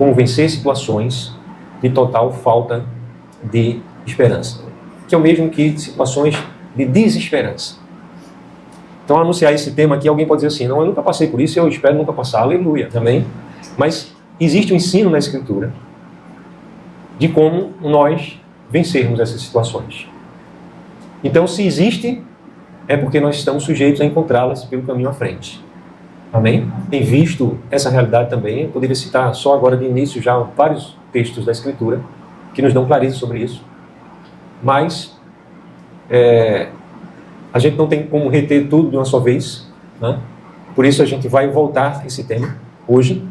como vencer situações de total falta de esperança, que é o mesmo que situações de desesperança. Então, ao anunciar esse tema aqui, alguém pode dizer assim, não, eu nunca passei por isso, eu espero nunca passar, aleluia, amém? Mas existe um ensino na Escritura de como nós vencermos essas situações. Então, se existe, é porque nós estamos sujeitos a encontrá-las pelo caminho à frente. Amém? Tem visto essa realidade também. Eu poderia citar só agora de início já vários textos da Escritura que nos dão clareza sobre isso. Mas a gente não tem como reter tudo de uma só vez, né? Por isso a gente vai voltar a esse tema hoje,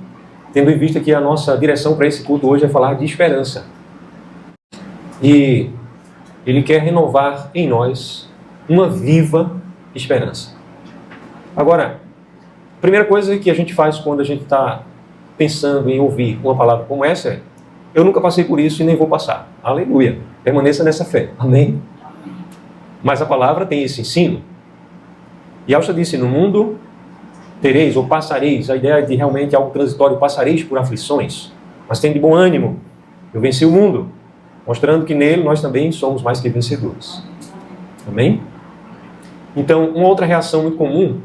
tendo em vista que a nossa direção para esse culto hoje é falar de esperança. E Ele quer renovar em nós uma viva esperança. Agora, a primeira coisa que a gente faz quando a gente está pensando em ouvir uma palavra como essa é: eu nunca passei por isso e nem vou passar. Aleluia. Permaneça nessa fé. Amém? Mas a palavra tem esse ensino. E Yahshua disse, no mundo tereis ou passareis, a ideia de realmente algo transitório, passareis por aflições, mas tem de bom ânimo. Eu venci o mundo, mostrando que nele nós também somos mais que vencedores. Amém? Então, uma outra reação muito comum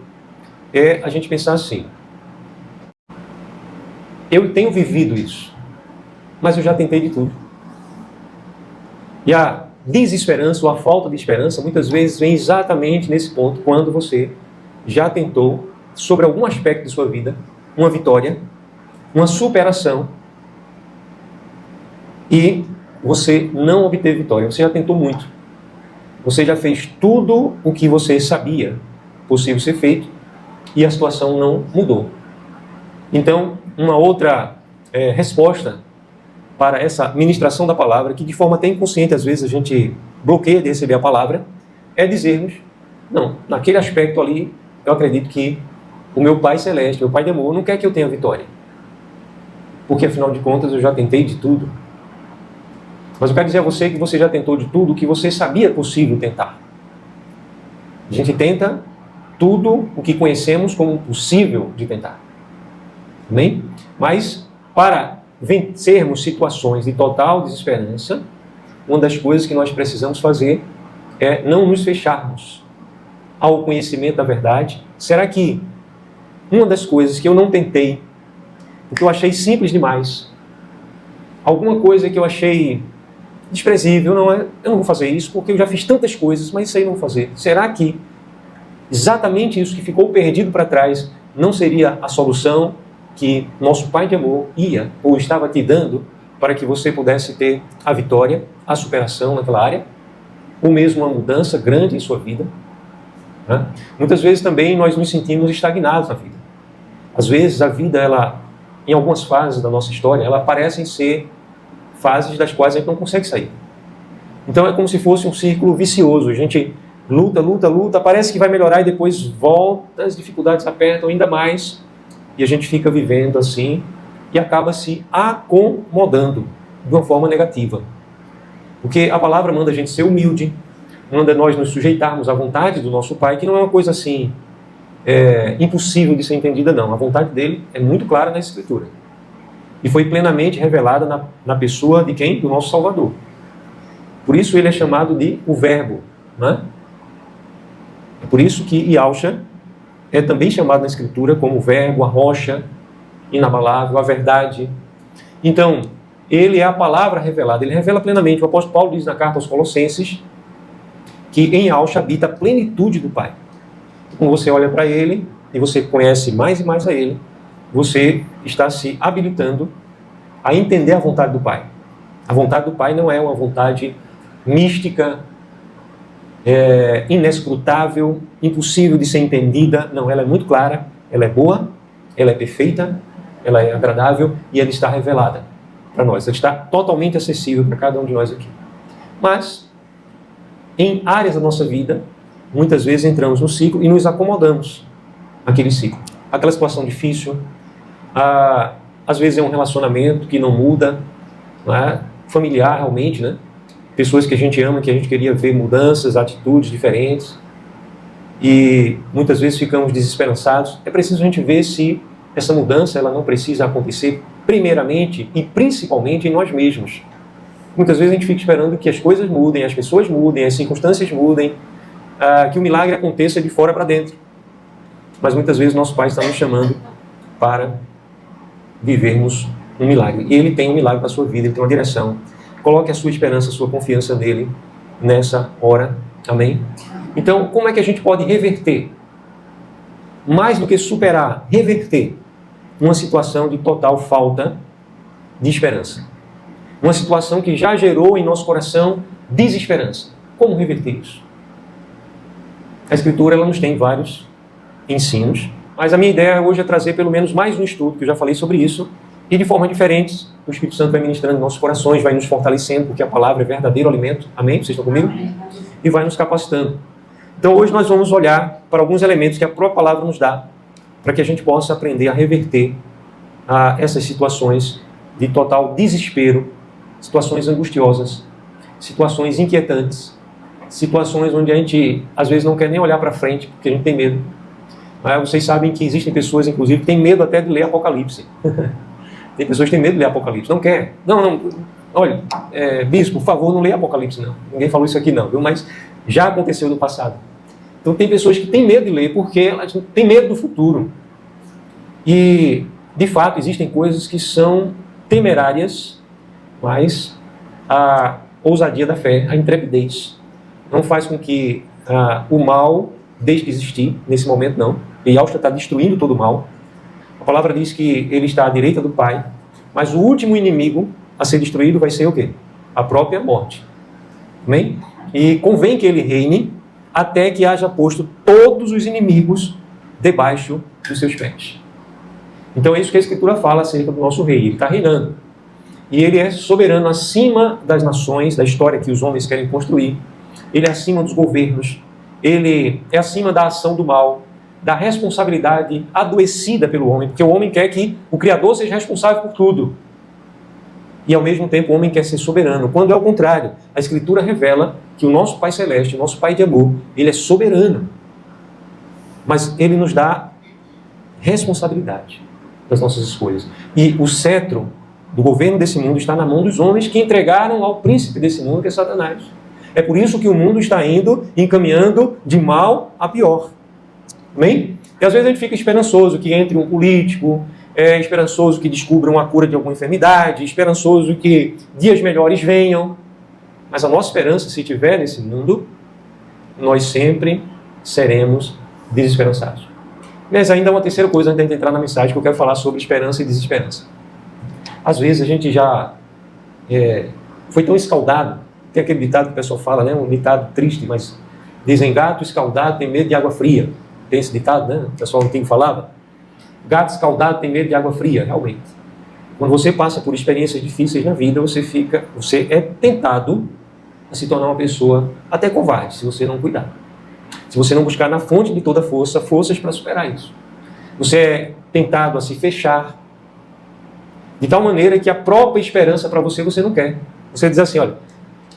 é a gente pensar assim: eu tenho vivido isso, mas eu já tentei de tudo. E a desesperança ou a falta de esperança muitas vezes vem exatamente nesse ponto, quando você já tentou, sobre algum aspecto de sua vida, uma vitória, uma superação, e você não obteve vitória. Você já tentou muito. Você já fez tudo o que você sabia possível ser feito, e a situação não mudou. Então, uma outra resposta para essa ministração da palavra, que de forma até inconsciente às vezes a gente bloqueia de receber a palavra, é dizermos: não, naquele aspecto ali, eu acredito que o meu Pai Celeste, meu Pai de amor, não quer que eu tenha vitória. Porque afinal de contas eu já tentei de tudo. Mas eu quero dizer a você que você já tentou de tudo o que você sabia possível tentar. A gente tenta tudo o que conhecemos como possível de tentar. Amém? Mas para vencermos situações de total desesperança, uma das coisas que nós precisamos fazer é não nos fecharmos ao conhecimento da verdade. Será que uma das coisas que eu não tentei, porque eu achei simples demais, alguma coisa que eu achei desprezível, eu não vou fazer isso porque eu já fiz tantas coisas, mas isso aí eu não vou fazer. Será que exatamente isso que ficou perdido para trás não seria a solução que nosso Pai de amor ia ou estava te dando para que você pudesse ter a vitória, a superação naquela área, ou mesmo uma mudança grande em sua vida? Né? Muitas vezes também nós nos sentimos estagnados na vida. Às vezes a vida, em algumas fases da nossa história, ela parecem ser fases das quais a gente não consegue sair. Então é como se fosse um círculo vicioso. A gente luta, luta, luta, parece que vai melhorar e depois volta, as dificuldades apertam ainda mais e a gente fica vivendo assim e acaba se acomodando de uma forma negativa. Porque a palavra manda a gente ser humilde, manda nós nos sujeitarmos à vontade do nosso Pai, que não é uma coisa assim impossível de ser entendida, não. A vontade dele é muito clara na Escritura. E foi plenamente revelada na pessoa de quem? Do nosso Salvador. Por isso ele é chamado de o Verbo. Né? É por isso que Yahshua é também chamado na Escritura como o Verbo, a rocha inabalável, a verdade. Então, ele é a palavra revelada. Ele revela plenamente. O apóstolo Paulo diz na carta aos Colossenses que em Yahshua habita a plenitude do Pai. Quando você olha para ele e você conhece mais e mais a ele, você está se habilitando a entender a vontade do Pai. A vontade do Pai não é uma vontade mística, inescrutável, impossível de ser entendida. Não, ela é muito clara, ela é boa, ela é perfeita, ela é agradável e ela está revelada para nós. Ela está totalmente acessível para cada um de nós aqui. Mas, em áreas da nossa vida, muitas vezes entramos no ciclo e nos acomodamos naquele ciclo. Aquela situação difícil, às vezes é um relacionamento que não muda, não é? Familiar realmente, né? Pessoas que a gente ama, que a gente queria ver mudanças, atitudes diferentes, e muitas vezes ficamos desesperançados. É preciso a gente ver se essa mudança ela não precisa acontecer primeiramente e principalmente em nós mesmos. Muitas vezes a gente fica esperando que as coisas mudem, as pessoas mudem, as circunstâncias mudem, que o milagre aconteça de fora para dentro. Mas muitas vezes nosso Pai está nos chamando para vivermos um milagre. E Ele tem um milagre para a sua vida, Ele tem uma direção. Coloque a sua esperança, a sua confiança nele nessa hora. Amém? Então, como é que a gente pode reverter? Mais do que superar, reverter uma situação de total falta de esperança. Uma situação que já gerou em nosso coração desesperança. Como reverter isso? A Escritura ela nos tem vários ensinos, mas a minha ideia hoje é trazer pelo menos mais um estudo, que eu já falei sobre isso, e de formas diferentes, o Espírito Santo vai ministrando em nossos corações, vai nos fortalecendo, porque a palavra é verdadeiro alimento. Amém? Vocês estão comigo? E vai nos capacitando. Então hoje nós vamos olhar para alguns elementos que a própria palavra nos dá, para que a gente possa aprender a reverter essas situações de total desespero, situações angustiosas, situações inquietantes, situações onde a gente às vezes não quer nem olhar para frente, porque a gente tem medo. Mas vocês sabem que existem pessoas, inclusive, que têm medo até de ler Apocalipse. Tem pessoas que têm medo de ler Apocalipse. Não quer. Não. Olha, bispo, por favor, não leia Apocalipse, não. Ninguém falou isso aqui, não. Viu? Mas já aconteceu no passado. Então tem pessoas que têm medo de ler porque elas têm medo do futuro. E, de fato, existem coisas que são temerárias, mas a ousadia da fé, a intrepidez, não faz com que o mal deixe de existir. Nesse momento, não. E Yahshua está destruindo todo o mal. A palavra diz que ele está à direita do Pai, mas o último inimigo a ser destruído vai ser o quê? A própria morte. Amém? E convém que ele reine até que haja posto todos os inimigos debaixo dos seus pés. Então é isso que a Escritura fala acerca do nosso rei. Ele está reinando. E ele é soberano acima das nações, da história que os homens querem construir. Ele é acima dos governos. Ele é acima da ação do mal, da responsabilidade adoecida pelo homem, porque o homem quer que o Criador seja responsável por tudo. E ao mesmo tempo o homem quer ser soberano, quando é o contrário. A Escritura revela que o nosso Pai Celeste, o nosso Pai de amor, ele é soberano. Mas ele nos dá responsabilidade das nossas escolhas. E o cetro do governo desse mundo está na mão dos homens que entregaram ao príncipe desse mundo, que é Satanás. É por isso que o mundo está indo, encaminhando de mal a pior. Amém? E às vezes a gente fica esperançoso que entre um político, esperançoso que descubram a cura de alguma enfermidade, esperançoso que dias melhores venham. Mas a nossa esperança, se estiver nesse mundo, nós sempre seremos desesperançados. Mas ainda há uma terceira coisa antes de entrar na mensagem que eu quero falar sobre esperança e desesperança. Às vezes a gente já foi tão escaldado, tem aquele ditado que o pessoal fala, né? Um ditado triste, mas dizem gato escaldado tem medo de água fria. Tem esse ditado, né? O pessoal antigo falava. Gato escaldado tem medo de água fria, realmente. Quando você passa por experiências difíceis na vida, você é tentado a se tornar uma pessoa até covarde, se você não cuidar. Se você não buscar na fonte de toda força, forças para superar isso. Você é tentado a se fechar, de tal maneira que a própria esperança para você não quer. Você diz assim, olha,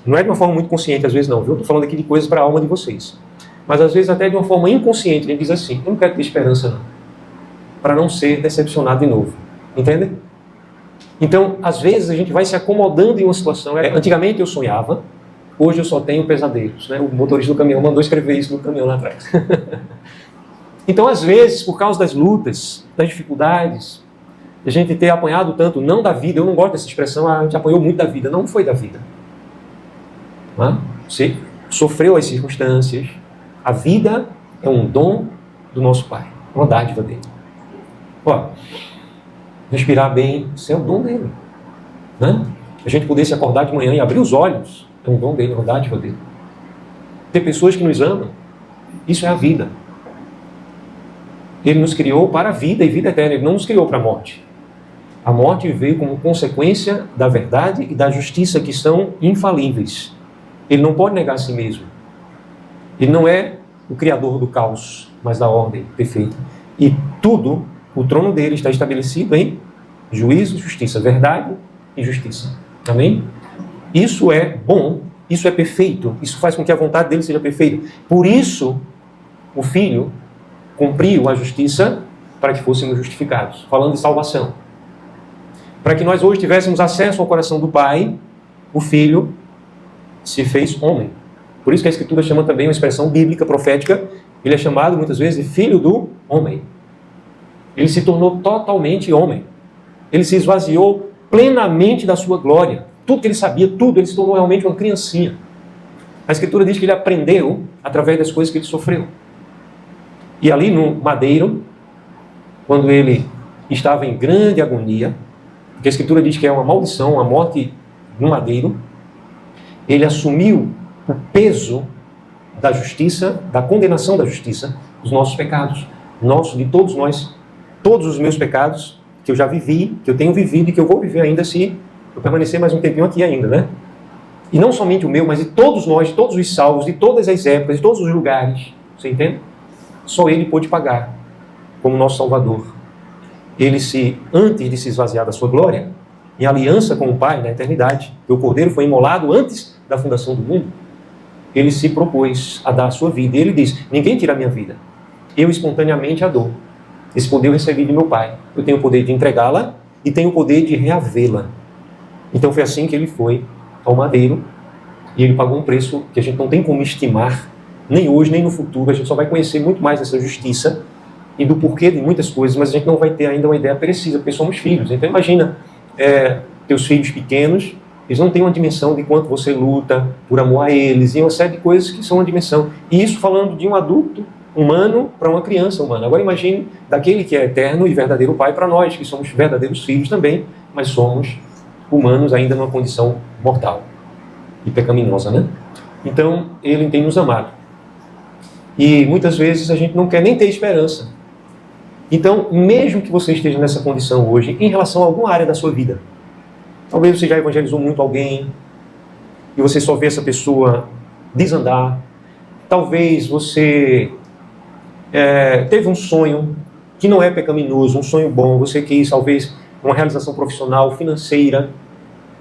não é de uma forma muito consciente às vezes não, viu? Estou falando aqui de coisas para a alma de vocês. Mas às vezes até de uma forma inconsciente, ele diz assim, eu não quero ter esperança não, para não ser decepcionado de novo. Entende? Então, às vezes a gente vai se acomodando em uma situação. Antigamente eu sonhava, hoje eu só tenho pesadelos. Né? O motorista do caminhão mandou escrever isso no caminhão lá atrás. Então, às vezes, por causa das lutas, das dificuldades, a gente ter apanhado tanto, não da vida, eu não gosto dessa expressão, a gente apanhou muito da vida. Não foi da vida. Você sofreu as circunstâncias. A vida é um dom do nosso Pai, uma dádiva dele. Ó, respirar bem, isso é um dom dele. Né? A gente poder se acordar de manhã e abrir os olhos, é um dom dele, uma dádiva dele. Ter pessoas que nos amam, isso é a vida. Ele nos criou para a vida e vida eterna, ele não nos criou para a morte. A morte veio como consequência da verdade e da justiça que são infalíveis. Ele não pode negar a si mesmo. Ele não é o criador do caos, mas da ordem perfeita. E tudo, o trono dele está estabelecido em juízo e justiça, verdade e justiça. Amém? Isso é bom, isso é perfeito, isso faz com que a vontade dele seja perfeita. Por isso, o Filho cumpriu a justiça para que fôssemos justificados. Falando de salvação. Para que nós hoje tivéssemos acesso ao coração do Pai, o Filho se fez homem. Por isso que a Escritura chama também uma expressão bíblica, profética, ele é chamado muitas vezes de Filho do Homem. Ele se tornou totalmente homem. Ele se esvaziou plenamente da sua glória. Tudo que ele sabia, tudo, ele se tornou realmente uma criancinha. A Escritura diz que ele aprendeu através das coisas que ele sofreu. E ali no madeiro, quando ele estava em grande agonia, porque a Escritura diz que é uma maldição, a morte no madeiro, ele assumiu o peso da justiça, da condenação da justiça, dos nossos pecados, de todos nós, todos os meus pecados que eu já vivi, que eu tenho vivido e que eu vou viver ainda se eu permanecer mais um tempinho aqui ainda, né? E não somente o meu, mas de todos nós, de todos os salvos, de todas as épocas, de todos os lugares, você entende? Só ele pôde pagar como nosso Salvador. Ele antes de se esvaziar da sua glória, em aliança com o Pai na eternidade, que o Cordeiro foi imolado antes da fundação do mundo, ele se propôs a dar a sua vida. E ele diz, ninguém tira a minha vida, eu espontaneamente a dou. Esse poder eu recebi de meu Pai. Eu tenho o poder de entregá-la e tenho o poder de reavê-la. Então foi assim que ele foi ao madeiro e ele pagou um preço que a gente não tem como estimar, nem hoje, nem no futuro. A gente só vai conhecer muito mais dessa justiça e do porquê de muitas coisas, mas a gente não vai ter ainda uma ideia precisa, porque somos filhos. Então imagina, teus filhos pequenos, eles não têm uma dimensão de quanto você luta por amor a eles, e uma série de coisas que são uma dimensão. E isso falando de um adulto humano para uma criança humana. Agora imagine daquele que é eterno e verdadeiro Pai para nós, que somos verdadeiros filhos também, mas somos humanos ainda numa condição mortal e pecaminosa, né? Então, ele tem nos amado. E muitas vezes a gente não quer nem ter esperança. Então, mesmo que você esteja nessa condição hoje, em relação a alguma área da sua vida, talvez você já evangelizou muito alguém e você só vê essa pessoa desandar. Talvez você teve um sonho que não é pecaminoso, um sonho bom. Você quis, talvez, uma realização profissional, financeira,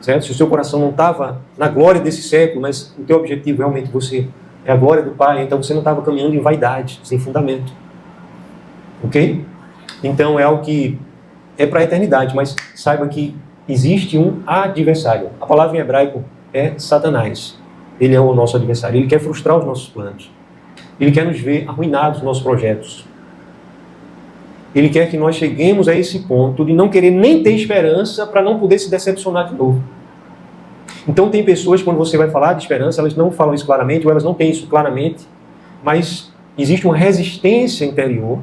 certo? Se o seu coração não estava na glória desse século, mas o teu objetivo realmente é a glória do Pai, então você não estava caminhando em vaidade, sem fundamento. Ok? Então é algo que é para a eternidade, mas saiba que existe um adversário. A palavra em hebraico é Satanás. Ele é o nosso adversário. Ele quer frustrar os nossos planos. Ele quer nos ver arruinados nos nossos projetos. Ele quer que nós cheguemos a esse ponto de não querer nem ter esperança para não poder se decepcionar de novo. Então tem pessoas, quando você vai falar de esperança, elas não falam isso claramente, ou elas não têm isso claramente, mas existe uma resistência interior,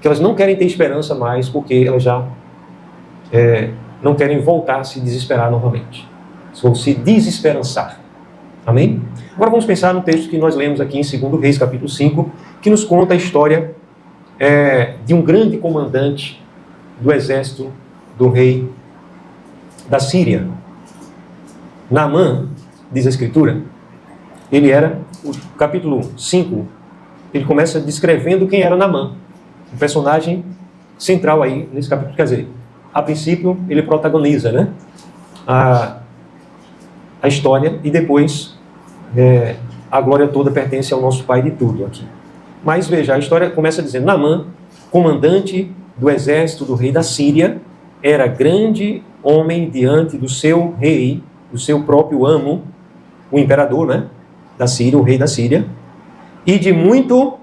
que elas não querem ter esperança mais, porque elas já não querem voltar a se desesperar novamente. Ou se desesperançar. Amém? Agora vamos pensar no texto que nós lemos aqui em 2 Reis, capítulo 5, que nos conta a história de um grande comandante do exército do rei da Síria. Naamã, diz a Escritura, ele era, o capítulo 5, ele começa descrevendo quem era Naamã, o personagem central aí nesse capítulo. Quer dizer, a princípio ele protagoniza, né, a história, e depois a glória toda pertence ao nosso Pai de tudo aqui. Mas veja, a história começa dizendo, Naamã, comandante do exército do rei da Síria, era grande homem diante do seu rei, do seu próprio amo, o imperador, né, da Síria, o rei da Síria, e de muito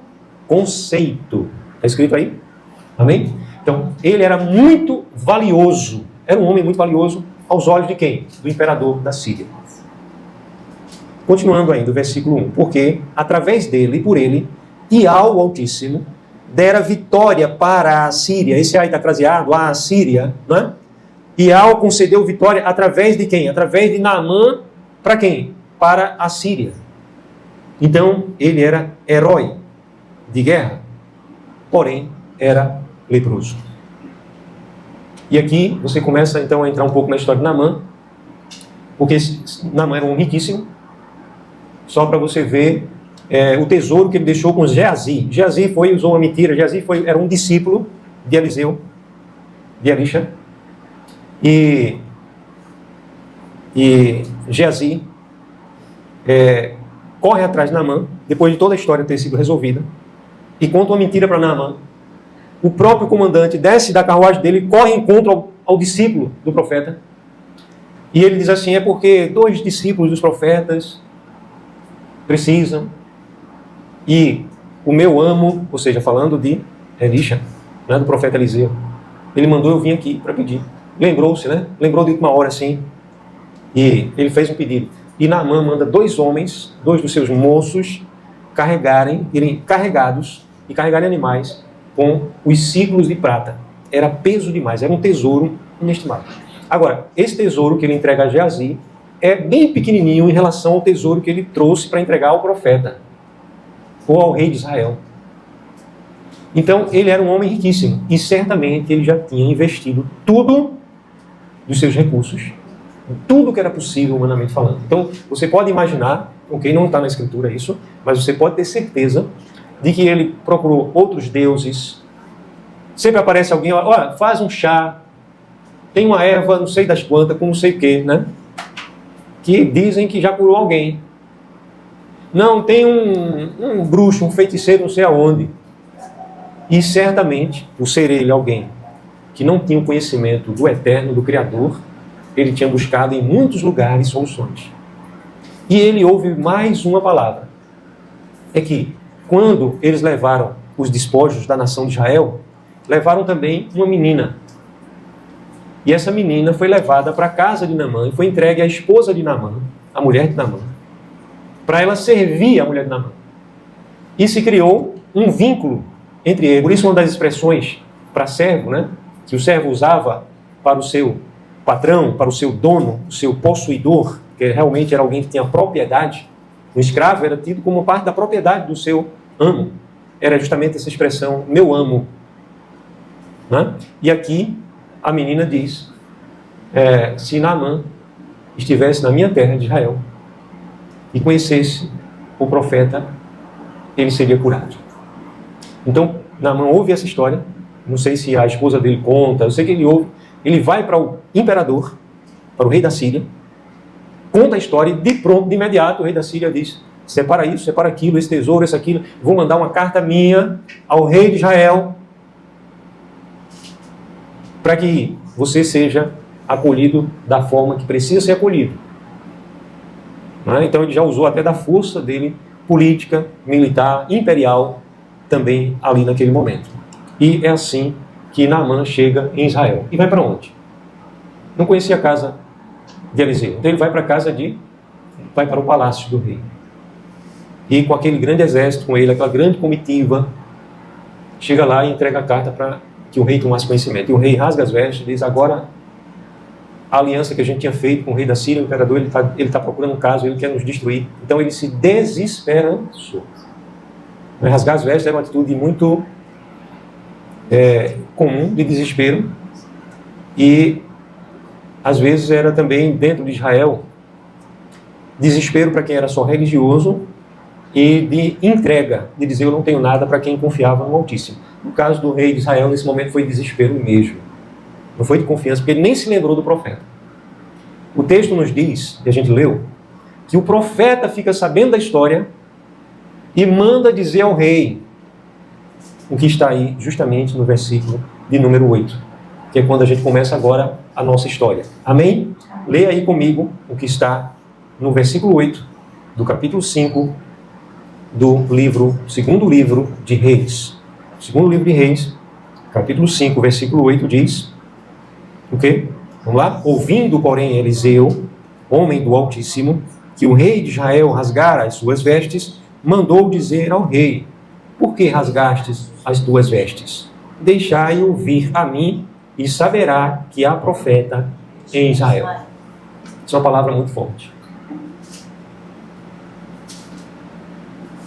conceito. Está escrito aí? Amém? Então, ele era muito valioso. Era um homem muito valioso aos olhos de quem? Do imperador da Síria. Continuando ainda o versículo 1. Porque, através dele e por ele, Iau, o Altíssimo, dera vitória para a Síria. Esse aí está craseado, a Síria, né? Iau concedeu vitória através de quem? Através de Naamã, para quem? Para a Síria. Então, ele era herói de guerra, porém, era leproso. E aqui você começa então a entrar um pouco na história de Naamã, porque Naamã era um riquíssimo, só para você ver o tesouro que ele deixou com Geazi. Geazi usou uma mentira. Geazi era um discípulo de Eliseu, de Elisha. E Geazi corre atrás de Naamã, depois de toda a história ter sido resolvida, e conta uma mentira para Naamã. O próprio comandante desce da carruagem dele, corre em encontro ao discípulo do profeta. E ele diz assim, é porque 2 discípulos dos profetas precisam, e o meu amo, ou seja, falando de Elisha, né, do profeta Eliseu, ele mandou eu vir aqui para pedir. Lembrou-se, né? Lembrou de última hora, assim, e ele fez um pedido. E Naamã manda 2 homens, 2 dos seus moços, irem carregados e carregarem animais com os ciclos de prata. Era peso demais, era um tesouro inestimável. Agora, esse tesouro que ele entrega a Geazi é bem pequenininho em relação ao tesouro que ele trouxe para entregar ao profeta, ou ao rei de Israel. Então, ele era um homem riquíssimo, e certamente ele já tinha investido tudo dos seus recursos, tudo que era possível humanamente falando. Então, você pode imaginar, ok, não está na escritura isso, mas você pode ter certeza de que ele procurou outros deuses. Sempre aparece alguém, olha, faz um chá, tem uma erva, não sei das quantas, com não sei o quê, né? Que dizem que já curou alguém. Não, tem um bruxo, um feiticeiro, não sei aonde. E certamente, por ser ele alguém que não tinha o conhecimento do Eterno, do Criador, ele tinha buscado em muitos lugares soluções. E ele ouve mais uma palavra. É que, quando eles levaram os despojos da nação de Israel, levaram também uma menina. E essa menina foi levada para a casa de Naamã e foi entregue à esposa de Naamã, a mulher de Naamã, para ela servir a mulher de Naamã. E se criou um vínculo entre eles. Por isso, uma das expressões para servo, né, que o servo usava para o seu patrão, para o seu dono, o seu possuidor, que realmente era alguém que tinha propriedade. O escravo era tido como parte da propriedade do seu amo. Era justamente essa expressão, meu amo. Né? E aqui a menina diz, se Naamã estivesse na minha terra de Israel e conhecesse o profeta, ele seria curado. Então, Naamã ouve essa história, não sei se a esposa dele conta, eu sei que ele ouve, ele vai para o imperador, para o rei da Síria, conta a história e de imediato o rei da Síria diz, separa isso, separa aquilo, esse tesouro, esse aquilo, vou mandar uma carta minha ao rei de Israel para que você seja acolhido da forma que precisa ser acolhido. Então ele já usou até da força dele, política, militar, imperial, também ali naquele momento. E é assim que Naamã chega em Israel. E vai para onde? Não conhecia a casa de Eliseu. Então ele vai para o palácio do rei. E com aquele grande exército com ele, aquela grande comitiva, chega lá e entrega a carta para que o rei tomasse conhecimento. E o rei rasga as vestes e diz, agora a aliança que a gente tinha feito com o rei da Síria, o imperador, ele está procurando um caso, ele quer nos destruir. Então ele se desesperançou. Rasgar as vestes era uma atitude muito comum, de desespero, e às vezes era também dentro de Israel desespero para quem era só religioso e de entrega, de dizer eu não tenho nada para quem confiava no Altíssimo. No caso do rei de Israel, nesse momento foi desespero mesmo, não foi de confiança, porque ele nem se lembrou do profeta. O texto nos diz, que a gente leu, que o profeta fica sabendo da história e manda dizer ao rei o que está aí justamente no versículo de número 8, que é quando a gente começa agora a nossa história. Amém? Leia aí comigo o que está no versículo 8 do capítulo 5 do segundo livro de Reis. Segundo livro de Reis, capítulo 5, versículo 8 diz o quê? Vamos lá? Ouvindo, porém, Eliseu, homem do Altíssimo, que o rei de Israel rasgara as suas vestes, mandou dizer ao rei, por que rasgastes as tuas vestes? Deixai-o vir a mim e saberá que há profeta em Israel. Isso é uma palavra muito forte.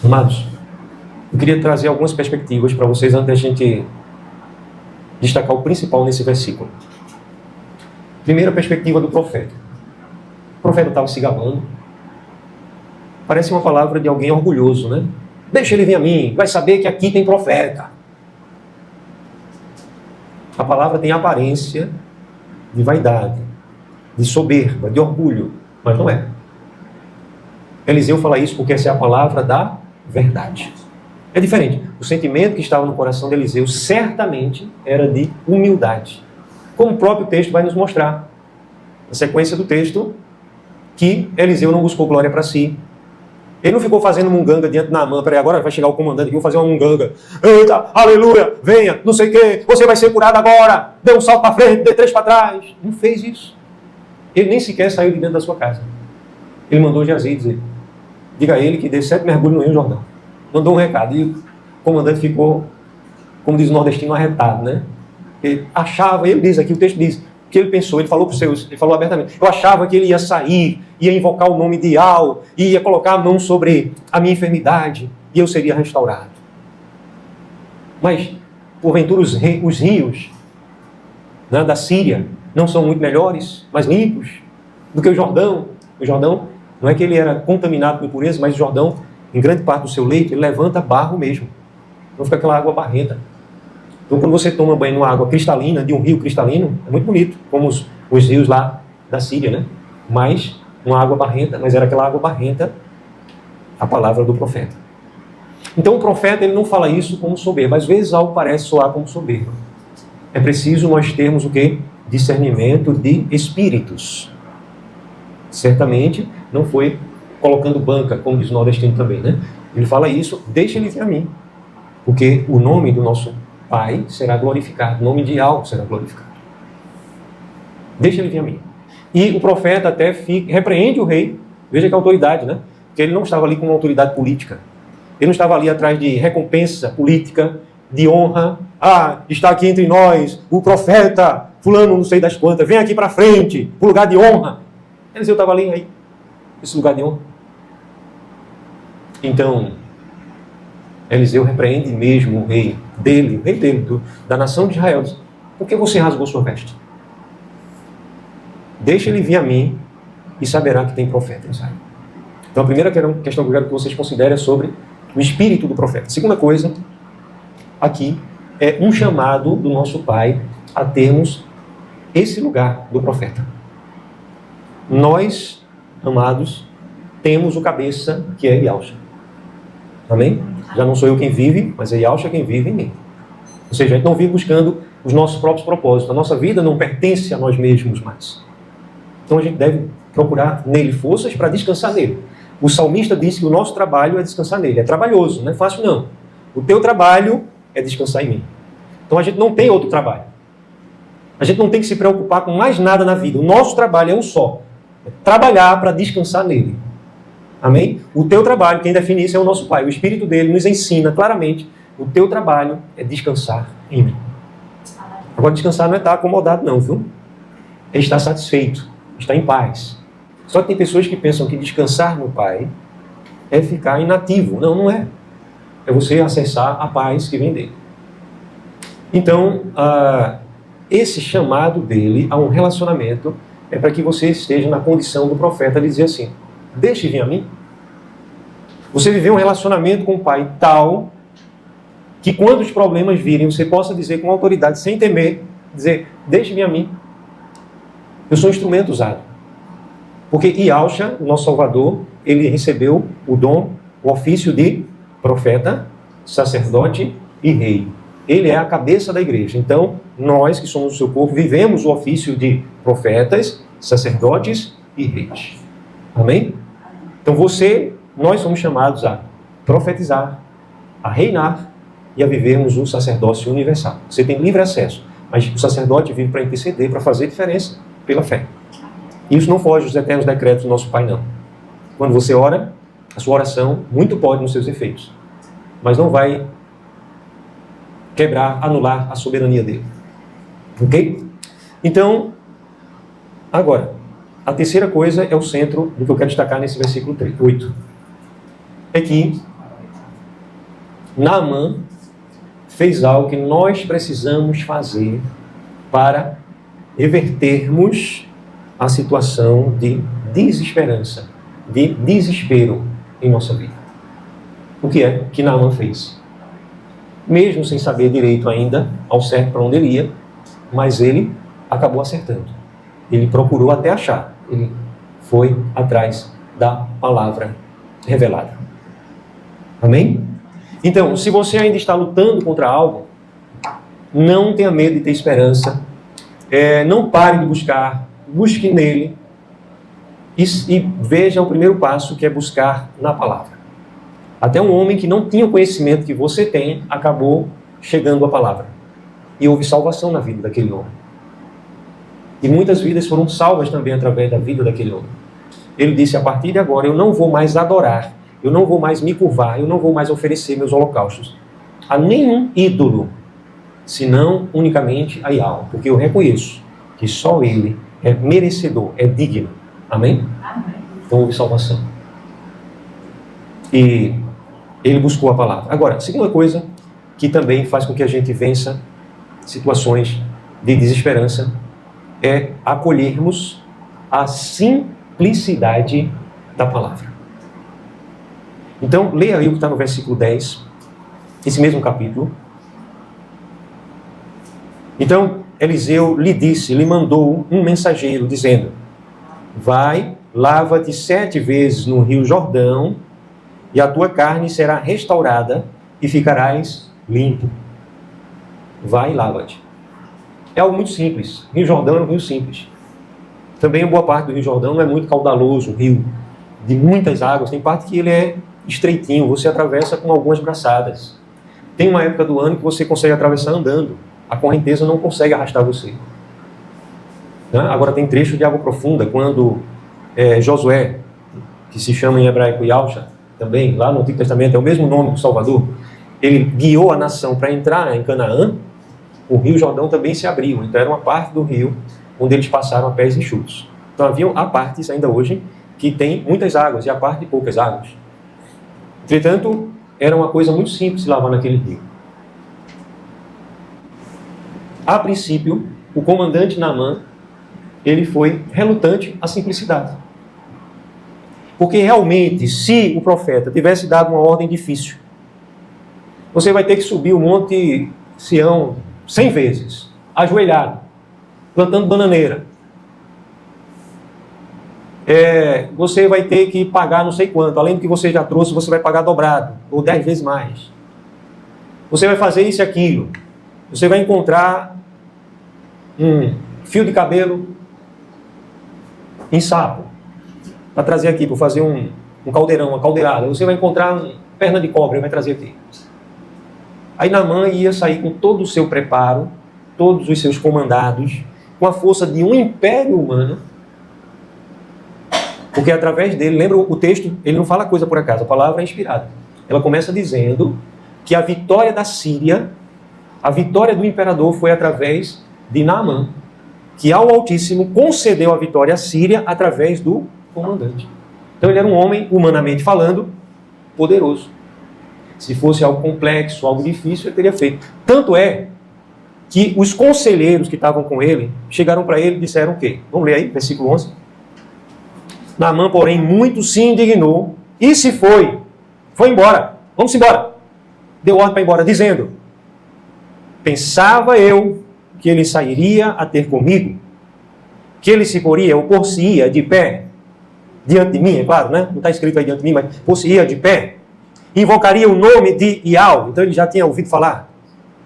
Amados, eu queria trazer algumas perspectivas para vocês antes da gente destacar o principal nesse versículo. Primeira perspectiva do profeta. O profeta estava se gabando. Parece uma palavra de alguém orgulhoso, né? Deixa ele vir a mim, vai saber que aqui tem profeta. A palavra tem aparência de vaidade, de soberba, de orgulho, mas não é. Eliseu fala isso porque essa é a palavra da verdade. É diferente. O sentimento que estava no coração de Eliseu certamente era de humildade. Como o próprio texto vai nos mostrar. Na sequência do texto, que Eliseu não buscou glória para si. Ele não ficou fazendo munganga diante de Naamã. Peraí, agora vai chegar o comandante aqui, vou fazer uma munganga. Eita, aleluia, venha, não sei o quê, você vai ser curado agora. Dê um salto para frente, dê 3 para trás. Não fez isso. Ele nem sequer saiu de dentro da sua casa. Ele mandou Geazi dizer, diga a ele que dê 7 mergulhos no Rio Jordão. Mandou um recado. E o comandante ficou, como diz o nordestino, arretado, né? Ele achava, ele diz aqui, o texto diz, que ele pensou, ele falou para os seus, ele falou abertamente, eu achava que ele ia sair, ia invocar o nome de Al, ia colocar a mão sobre a minha enfermidade, e eu seria restaurado. Mas, porventura, os rios, né, da Síria não são muito melhores, mais limpos, do que o Jordão. O Jordão, não é que ele era contaminado com impureza, mas o Jordão, em grande parte do seu leito, ele levanta barro mesmo. Não fica aquela água barrenta. Então, quando você toma banho numa água cristalina, de um rio cristalino, é muito bonito, como os rios lá da Síria, né? Mas, uma água barrenta, mas era aquela água barrenta, a palavra do profeta. Então, o profeta, ele não fala isso como soberba. Às vezes, algo parece soar como soberba. É preciso nós termos o quê? Discernimento de espíritos. Certamente, não foi colocando banca, como diz o nordestino também, né? Ele fala isso, deixa ele vir a mim. Porque o nome do nosso Pai será glorificado, o nome de algo será glorificado. Deixa ele vir a mim. E o profeta até repreende o rei, veja que autoridade, né? Porque ele não estava ali com uma autoridade política. Ele não estava ali atrás de recompensa política, de honra. Ah, está aqui entre nós o profeta, fulano não sei das quantas, vem aqui para frente, para o lugar de honra. Eliseu estava ali, aí, esse lugar de honra. Então, Eliseu repreende mesmo o rei dele, da nação de Israel. Diz, por que você rasgou sua veste? Deixa ele vir a mim e saberá que tem profeta em Israel. Então a primeira questão que eu quero que vocês considerem é sobre o espírito do profeta. A segunda coisa, aqui, é um chamado do nosso Pai a termos esse lugar do profeta. Nós, amados, temos o cabeça que é Yahshua. Amém? Já não sou eu quem vive, mas é Yahshua quem vive em mim. Ou seja, a gente não vive buscando os nossos próprios propósitos. A nossa vida não pertence a nós mesmos mais. Então a gente deve procurar nele forças para descansar nele. O salmista disse que o nosso trabalho é descansar nele. É trabalhoso, não é fácil não. O teu trabalho é descansar em mim. Então a gente não tem outro trabalho. A gente não tem que se preocupar com mais nada na vida. O nosso trabalho é um só. É trabalhar para descansar nele. Amém? O teu trabalho, quem define isso é o nosso Pai. O Espírito dele nos ensina claramente. O teu trabalho é descansar em mim. Agora, descansar não é estar acomodado não, viu? É estar satisfeito, estar em paz. Só que tem pessoas que pensam que descansar no Pai é ficar inativo. Não, não é. É você acessar a paz que vem dele. Então, esse chamado dele a um relacionamento é para que você esteja na condição do profeta de dizer assim, deixe vir a mim. Você viver um relacionamento com o Pai tal que quando os problemas virem, você possa dizer com autoridade, sem temer, dizer, deixe vir a mim. Eu sou um instrumento usado. Porque Yahshua, o nosso Salvador, ele recebeu o dom, o ofício de profeta, sacerdote e rei. Ele é a cabeça da igreja. Então, nós que somos o seu corpo, vivemos o ofício de profetas, sacerdotes e reis. Amém? Então nós somos chamados a profetizar, a reinar e a vivermos o sacerdócio universal. Você tem livre acesso, mas o sacerdote vive para interceder, para fazer diferença pela fé. Isso não foge dos eternos decretos do nosso Pai, não. Quando você ora, a sua oração muito pode nos seus efeitos, mas não vai quebrar, anular a soberania dele. Ok? Então, agora, a terceira coisa é o centro do que eu quero destacar nesse versículo 8. É que Naamã fez algo que nós precisamos fazer para revertermos a situação de desesperança, de desespero em nossa vida. O que é que Naamã fez? Mesmo sem saber direito ainda ao certo para onde ele ia, mas ele acabou acertando. Ele procurou até achar. Ele foi atrás da palavra revelada. Amém? Então, se você ainda está lutando contra algo, não tenha medo de ter esperança. Não pare de buscar, busque nele e veja o primeiro passo, que é buscar na palavra. Até um homem que não tinha o conhecimento que você tem, acabou chegando à palavra. E houve salvação na vida daquele homem. E muitas vidas foram salvas também através da vida daquele homem. Ele disse: a partir de agora eu não vou mais adorar, eu não vou mais me curvar, eu não vou mais oferecer meus holocaustos a nenhum ídolo, senão unicamente a Yahweh, porque eu reconheço que só Ele é merecedor, é digno. Amém? Amém. Então houve salvação. E ele buscou a palavra. Agora, a segunda coisa que também faz com que a gente vença situações de desesperança é acolhermos a simplicidade da palavra. Então, leia aí o que está no versículo 10, esse mesmo capítulo. Então, Eliseu lhe mandou um mensageiro, dizendo: vai, lava-te 7 vezes no rio Jordão, e a tua carne será restaurada, e ficarás limpo. Vai e lava-te. É algo muito simples. Rio Jordão é um rio simples. Também boa parte do Rio Jordão não é muito caudaloso, um rio de muitas águas. Tem parte que ele é estreitinho, você atravessa com algumas braçadas. Tem uma época do ano que você consegue atravessar andando. A correnteza não consegue arrastar você. Agora tem trecho de água profunda, quando Josué, que se chama em hebraico Yahusha, também, lá no Antigo Testamento, é o mesmo nome do Salvador, ele guiou a nação para entrar em Canaã, o Rio Jordão também se abriu. Então era uma parte do rio onde eles passaram a pés enxutos. Então há partes ainda hoje que tem muitas águas e a parte de poucas águas. Entretanto, era uma coisa muito simples lavar naquele rio. A princípio, o comandante Naamã, ele foi relutante à simplicidade. Porque realmente, se o profeta tivesse dado uma ordem difícil, você vai ter que subir o monte Sião 100 vezes, ajoelhado, plantando bananeira. Você vai ter que pagar não sei quanto, além do que você já trouxe, você vai pagar dobrado, ou 10 vezes mais. Você vai fazer isso e aquilo. Você vai encontrar um fio de cabelo em sapo, para trazer aqui, para fazer um caldeirão, uma caldeirada. Você vai encontrar uma perna de cobra e vai trazer aqui. Aí Naamã ia sair com todo o seu preparo, todos os seus comandados, com a força de um império humano, porque através dele, lembra o texto, ele não fala coisa por acaso, a palavra é inspirada. Ela começa dizendo que a vitória da Síria, a vitória do imperador foi através de Naamã, que ao Altíssimo concedeu a vitória à Síria através do comandante. Então ele era um homem, humanamente falando, poderoso. Se fosse algo complexo, algo difícil, ele teria feito. Tanto é que os conselheiros que estavam com ele chegaram para ele e disseram o quê? Vamos ler aí, versículo 11. Naamã, porém, muito se indignou e se foi. Foi embora. Vamos embora. Deu ordem para ir embora, dizendo: pensava eu que ele sairia a ter comigo, que ele se poria ou por-se-ia de pé diante de mim, é claro, né? Não está escrito aí diante de mim, mas por-se-ia de pé, invocaria o nome de Yahweh. Então ele já tinha ouvido falar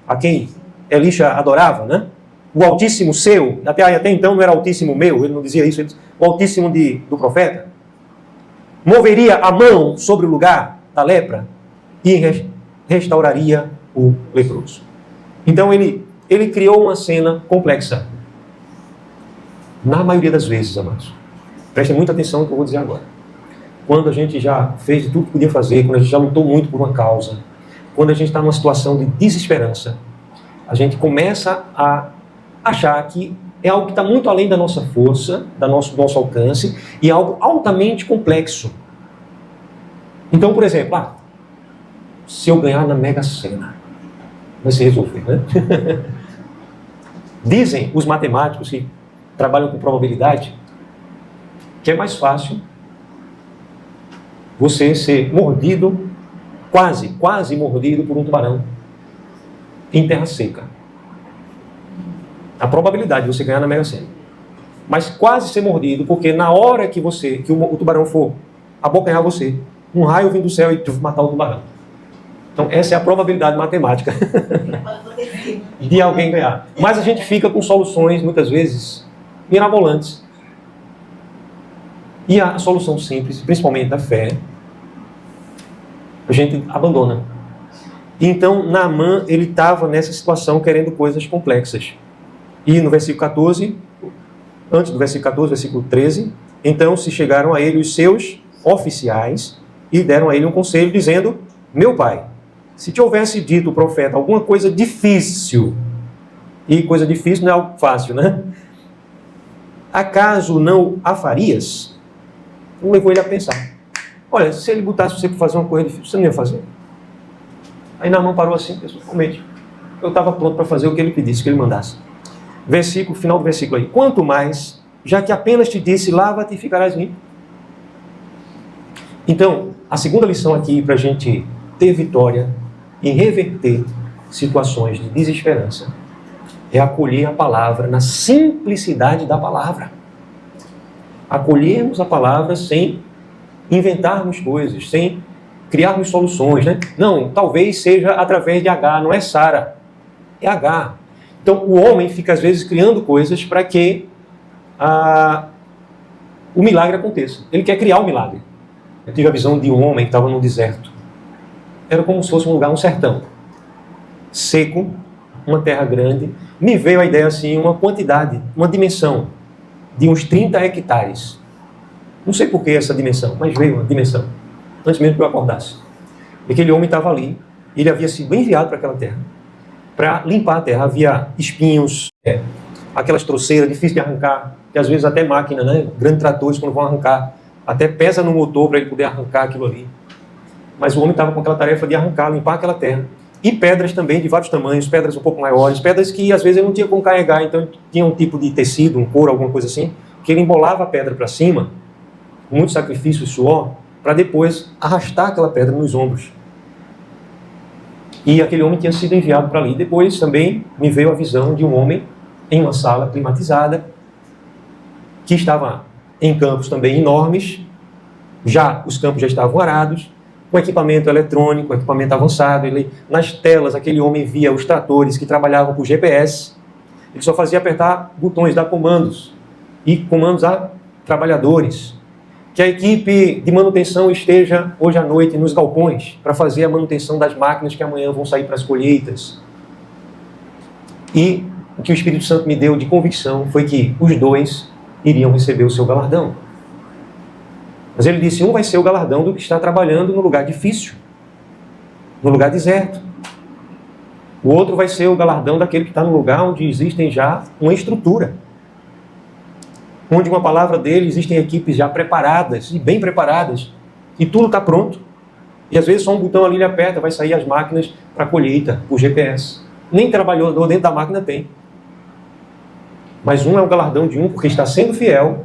a quem Elisha adorava, né? O Altíssimo seu, até então não era Altíssimo meu, ele não dizia isso, ele dizia, o Altíssimo do profeta. Moveria a mão sobre o lugar da lepra e restauraria o leproso. Então ele criou uma cena complexa. Na maioria das vezes, amados, prestem muita atenção no que eu vou dizer agora. Quando a gente já fez tudo que podia fazer, quando a gente já lutou muito por uma causa, quando a gente está numa situação de desesperança, a gente começa a achar que é algo que está muito além da nossa força, do nosso alcance, e é algo altamente complexo. Então, por exemplo, se eu ganhar na Mega Sena, vai se resolver, né? Dizem os matemáticos que trabalham com probabilidade que é mais fácil você ser mordido, quase mordido por um tubarão em terra seca. A probabilidade de você ganhar na Mega Sena. Mas quase ser mordido, porque na hora que o tubarão for abocanhar você, um raio vem do céu e matar o tubarão. Então, essa é a probabilidade matemática de alguém ganhar. Mas a gente fica com soluções, muitas vezes, mirabolantes. E a solução simples, principalmente da fé, a gente abandona. Então, Naamã, ele estava nessa situação querendo coisas complexas. E no versículo 14, antes do versículo 14, versículo 13, então se chegaram a ele os seus oficiais e deram a ele um conselho, dizendo: meu pai, se te houvesse dito o profeta alguma coisa difícil, e coisa difícil não é algo fácil, né? Acaso não a farias? Então levou ele a pensar: olha, se ele botasse você para fazer uma coisa difícil, você não ia fazer? Aí Naamã parou assim, pensou: realmente, eu estava pronto para fazer o que ele pedisse, que ele mandasse. Final do versículo aí. Quanto mais, já que apenas te disse, lava-te e ficarás limpo. Então, a segunda lição aqui para a gente ter vitória e reverter situações de desesperança é acolher a palavra na simplicidade da palavra. Acolhermos a palavra sem inventarmos coisas, sem criarmos soluções, né? Não, talvez seja através de H, não é Sara, é H. Então, o homem fica, às vezes, criando coisas para que o milagre aconteça. Ele quer criar o milagre. Eu tive a visão de um homem que estava no deserto. Era como se fosse um lugar, um sertão. Seco, uma terra grande. Me veio a ideia, assim, uma quantidade, uma dimensão de uns 30 hectares. Não sei por que essa dimensão, mas veio uma dimensão. Antes mesmo que eu acordasse. E aquele homem estava ali. Ele havia sido enviado para aquela terra para limpar a terra. Havia espinhos, aquelas troceiras difíceis de arrancar, que às vezes até máquina, né? Grandes tratores, quando vão arrancar, até pesa no motor para ele poder arrancar aquilo ali. Mas o homem estava com aquela tarefa de arrancar, limpar aquela terra. E pedras também de vários tamanhos, pedras um pouco maiores, pedras que às vezes ele não tinha como carregar, então tinha um tipo de tecido, um couro, alguma coisa assim, que ele embolava a pedra para cima, com muito sacrifício e suor, para depois arrastar aquela pedra nos ombros. E aquele homem tinha sido enviado para ali. Depois também me veio a visão de um homem em uma sala climatizada, que estava em campos também enormes, os campos já estavam arados, com equipamento eletrônico, equipamento avançado. Nas telas, aquele homem via os tratores que trabalhavam por GPS. Ele só fazia apertar botões, dar comandos, e comandos a trabalhadores. Que a equipe de manutenção esteja hoje à noite nos galpões para fazer a manutenção das máquinas que amanhã vão sair para as colheitas. E o que o Espírito Santo me deu de convicção foi que os dois iriam receber o seu galardão. Mas ele disse: um vai ser o galardão do que está trabalhando no lugar difícil, no lugar deserto. O outro vai ser o galardão daquele que está no lugar onde existem já uma estrutura, onde uma palavra dele existem equipes já preparadas e bem preparadas, e tudo está pronto. E às vezes só um botão ali ele aperta, vai sair as máquinas para a colheita, por GPS. Nem trabalhador dentro da máquina tem. Mas um é o galardão de um porque está sendo fiel,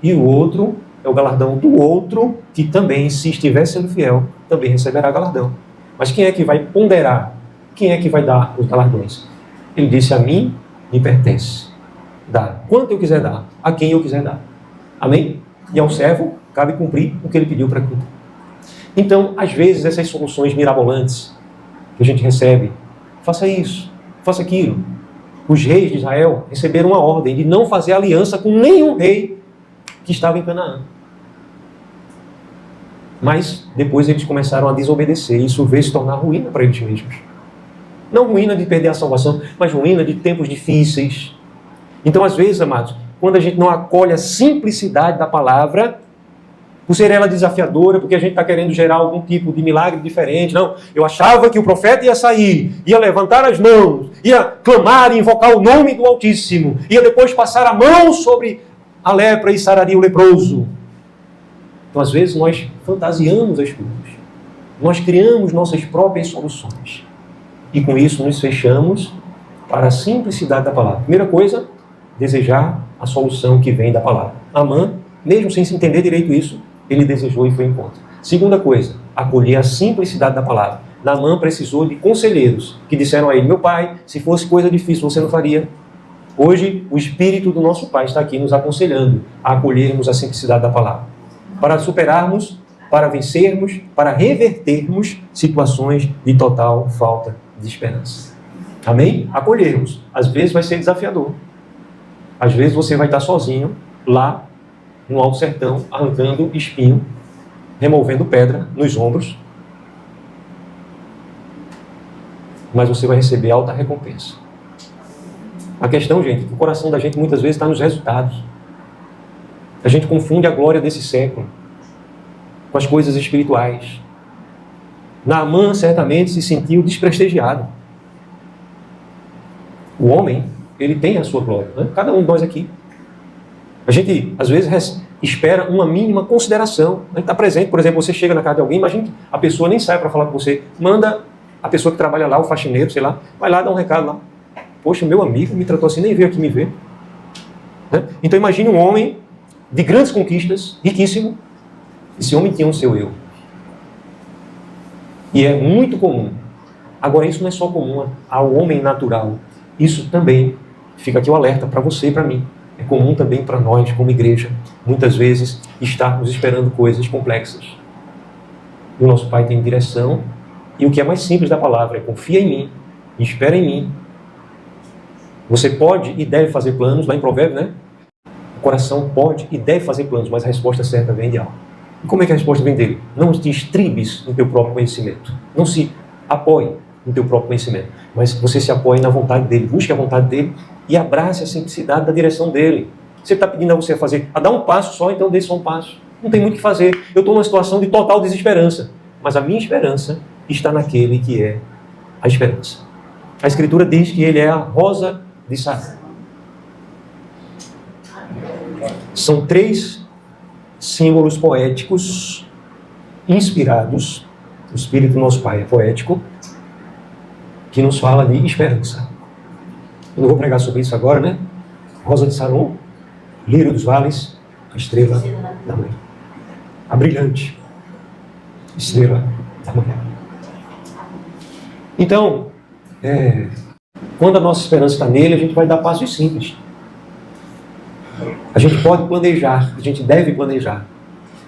e o outro é o galardão do outro, que também, se estiver sendo fiel, também receberá galardão. Mas quem é que vai ponderar? Quem é que vai dar os galardões? Ele disse: a mim me pertence dar quanto eu quiser dar, a quem eu quiser dar. Amém? E ao servo cabe cumprir o que ele pediu para cumprir. Então, às vezes, essas soluções mirabolantes que a gente recebe, faça isso, faça aquilo. Os reis de Israel receberam uma ordem de não fazer aliança com nenhum rei que estava em Canaã. Mas depois eles começaram a desobedecer, e isso veio se tornar ruína para eles mesmos. Não ruína de perder a salvação, mas ruína de tempos difíceis. Então, às vezes, amados, quando a gente não acolhe a simplicidade da palavra, por ser ela desafiadora, porque a gente está querendo gerar algum tipo de milagre diferente. Não, eu achava que o profeta ia sair, ia levantar as mãos, ia clamar e invocar o nome do Altíssimo, ia depois passar a mão sobre a lepra e sararia o leproso. Então, às vezes, nós fantasiamos as coisas. Nós criamos nossas próprias soluções. E com isso nos fechamos para a simplicidade da palavra. Primeira coisa, desejar a solução que vem da palavra. Naamã, mesmo sem se entender direito isso, ele desejou e foi em conta. Segunda coisa, acolher a simplicidade da palavra. Naamã precisou de conselheiros que disseram a ele: meu pai, se fosse coisa difícil, você não faria. Hoje, o Espírito do nosso Pai está aqui nos aconselhando a acolhermos a simplicidade da palavra, para superarmos para vencermos, para revertermos situações de total falta de esperança. Amém? Acolhermos. Às vezes vai ser desafiador. Às vezes você vai estar sozinho lá no Alto Sertão, arrancando espinho, removendo pedra nos ombros. Mas você vai receber alta recompensa. A questão, gente, que o coração da gente muitas vezes está nos resultados. A gente confunde a glória desse século com as coisas espirituais. Naamã certamente se sentiu desprestigiado. O homem, ele tem a sua glória, né? Cada um de nós aqui. A gente, às vezes, espera uma mínima consideração. A gente está presente, por exemplo, você chega na casa de alguém, imagina que a pessoa nem sai para falar com você, manda a pessoa que trabalha lá, o faxineiro, sei lá, vai lá dar um recado lá. Poxa, meu amigo me tratou assim, nem veio aqui me ver. Né? Então imagine um homem de grandes conquistas, riquíssimo. Esse homem tinha um seu eu. E é muito comum. Agora, isso não é só comum ao homem natural. Isso também, fica aqui o alerta para você e para mim. É comum também para nós, como igreja, muitas vezes, estarmos esperando coisas complexas. E o nosso Pai tem direção. E o que é mais simples da palavra é confia em mim, espera em mim. Você pode e deve fazer planos, lá em Provérbios, né? O coração pode e deve fazer planos, mas a resposta certa vem de algo. E como é que a resposta vem dele? Não te estribes no teu próprio conhecimento. Não se apoie no teu próprio conhecimento. Mas você se apoie na vontade dele. Busque a vontade dele e abrace a simplicidade da direção dele. Você está pedindo a você a dar um passo só, então dê só um passo. Não tem muito o que fazer. Eu estou numa situação de total desesperança. Mas a minha esperança está naquele que é a esperança. A Escritura diz que ele é a rosa de Sarão. São 3 símbolos poéticos inspirados. O Espírito do nosso Pai é poético, que nos fala de esperança. Eu não vou pregar sobre isso agora, né? Rosa de Saron, lírio dos vales, a estrela da manhã. A brilhante estrela da manhã. Então, quando a nossa esperança está nele, a gente vai dar passos simples. A gente pode planejar, a gente deve planejar.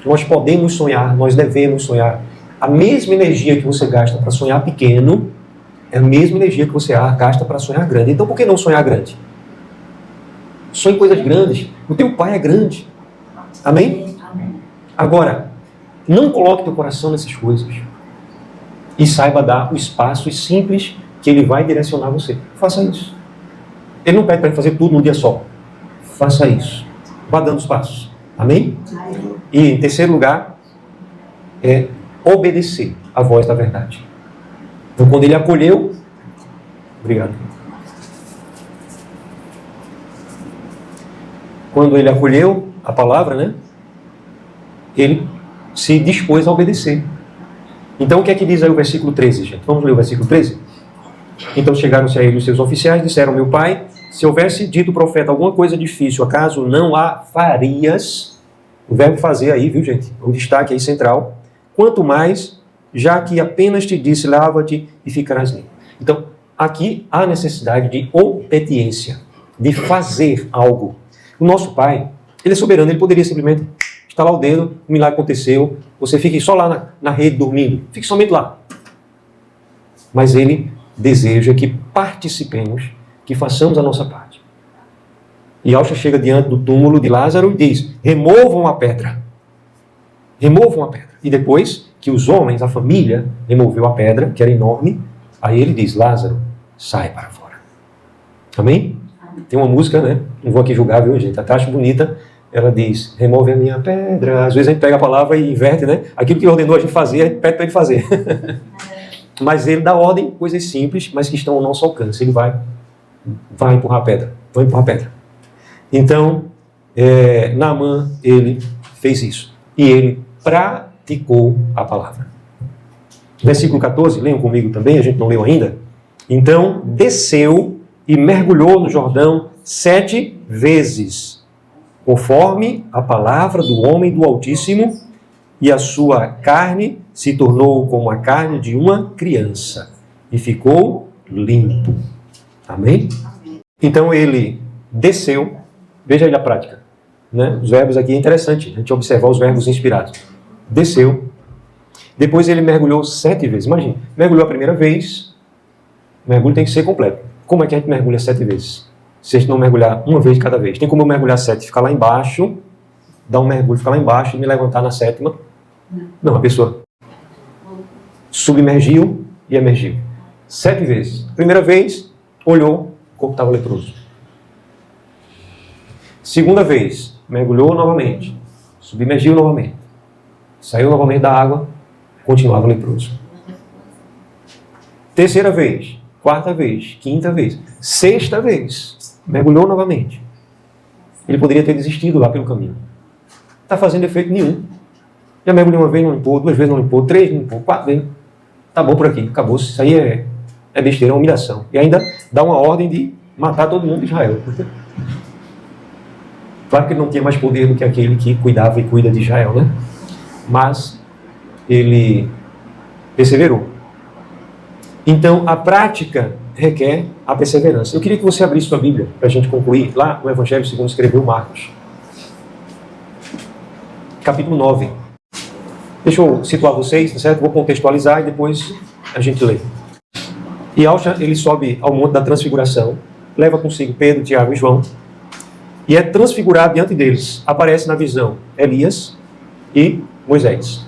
Nós podemos sonhar, nós devemos sonhar. A mesma energia que você gasta para sonhar pequeno é a mesma energia que você gasta para sonhar grande. Então, por que não sonhar grande? Sonhe coisas grandes. O teu Pai é grande. Amém? Amém. Agora, não coloque teu coração nessas coisas. E saiba dar os passos simples que Ele vai direcionar você. Faça isso. Ele não pede para fazer tudo num dia só. Faça isso. Vá dando os passos. Amém? E, em terceiro lugar, é obedecer à voz da verdade. Então, quando ele acolheu... Obrigado. Quando ele acolheu a palavra, né? Ele se dispôs a obedecer. Então, o que é que diz aí o versículo 13, gente? Vamos ler o versículo 13? Então, chegaram-se a ele os seus oficiais, disseram, meu pai, se houvesse dito o profeta alguma coisa difícil, acaso não a farias? O verbo fazer aí, viu, gente? O destaque aí central. Quanto mais, já que apenas te disse, lava-te e ficarás limpo. Então, aqui há necessidade de obediência, de fazer algo. O nosso Pai, Ele é soberano, Ele poderia simplesmente estalar o dedo, o milagre aconteceu, você fique só lá na rede dormindo, fique somente lá. Mas Ele deseja que participemos, que façamos a nossa parte. E Yahshua chega diante do túmulo de Lázaro e diz, removam a pedra. Removam a pedra. E depois que os homens, a família, removeu a pedra, que era enorme, aí ele diz, Lázaro, sai para fora. Amém? Tem uma música, né? Não vou aqui julgar, viu, gente? Até acho bonita. Ela diz, remove a minha pedra. Às vezes a gente pega a palavra e inverte, né? Aquilo que ele ordenou a gente fazer, a gente pede para ele fazer. Mas ele dá ordem, coisas simples, mas que estão ao nosso alcance. Ele vai empurrar a pedra. Vai empurrar a pedra. Então, Naamã, ele fez isso. E ele praticou a palavra. Versículo 14, leiam comigo também, a gente não leu ainda. Então, desceu e mergulhou no Jordão 7 vezes, conforme a palavra do homem do Altíssimo, e a sua carne se tornou como a carne de uma criança, e ficou limpo. Amém? Então ele desceu, veja aí a prática, né? Os verbos aqui é interessante, a gente observar os verbos inspirados. Desceu, Depois ele mergulhou 7 vezes. Imagina, mergulhou a primeira vez, o mergulho tem que ser completo. Como é que a gente mergulha 7 vezes? Se a gente não mergulhar uma vez de cada vez. Tem como eu mergulhar 7, ficar lá embaixo, dar um mergulho, ficar lá embaixo e me levantar na 7ª? Não, a pessoa submergiu e emergiu. 7 vezes. Primeira vez, olhou, o corpo estava leproso. Segunda vez, mergulhou novamente, submergiu novamente, saiu novamente da água, continuava leproso. Terceira vez, quarta vez, quinta vez, sexta vez, mergulhou novamente. Ele poderia ter desistido lá pelo caminho. Não está fazendo efeito nenhum. Já mergulhou uma vez, não limpou, 2 vezes não limpou, 3 não limpou, 4 vezes. Tá bom por aqui, acabou. Isso aí é besteira, é humilhação. E ainda dá uma ordem de matar todo mundo de Israel. Claro que ele não tinha mais poder do que aquele que cuidava e cuida de Israel, né? Mas ele perseverou. Então, a prática requer a perseverança. Eu queria que você abrisse sua Bíblia para a gente concluir lá no Evangelho segundo escreveu Marcos. Capítulo 9. Deixa eu situar vocês, tá certo? Vou contextualizar e depois a gente lê. E Yahshua, ele sobe ao Monte da Transfiguração, leva consigo Pedro, Tiago e João, e é transfigurado diante deles. Aparece na visão Elias e Moisés.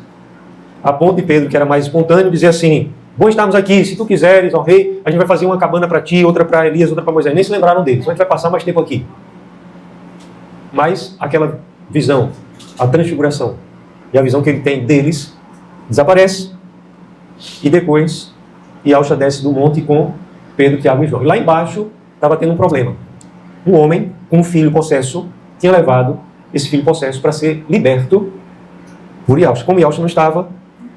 A ponto de Pedro, que era mais espontâneo, dizer assim: bom estarmos aqui, se tu quiseres, ó rei, a gente vai fazer uma cabana para ti, outra para Elias, outra para Moisés. Nem se lembraram deles, a gente vai passar mais tempo aqui. Mas aquela visão, a transfiguração, e a visão que ele tem deles, desaparece. E depois, Yahshua desce do monte com Pedro, Tiago e João. E lá embaixo, estava tendo um problema. Um homem com um filho possesso tinha levado esse filho possesso para ser liberto por Yahshua. Como Yahshua não estava,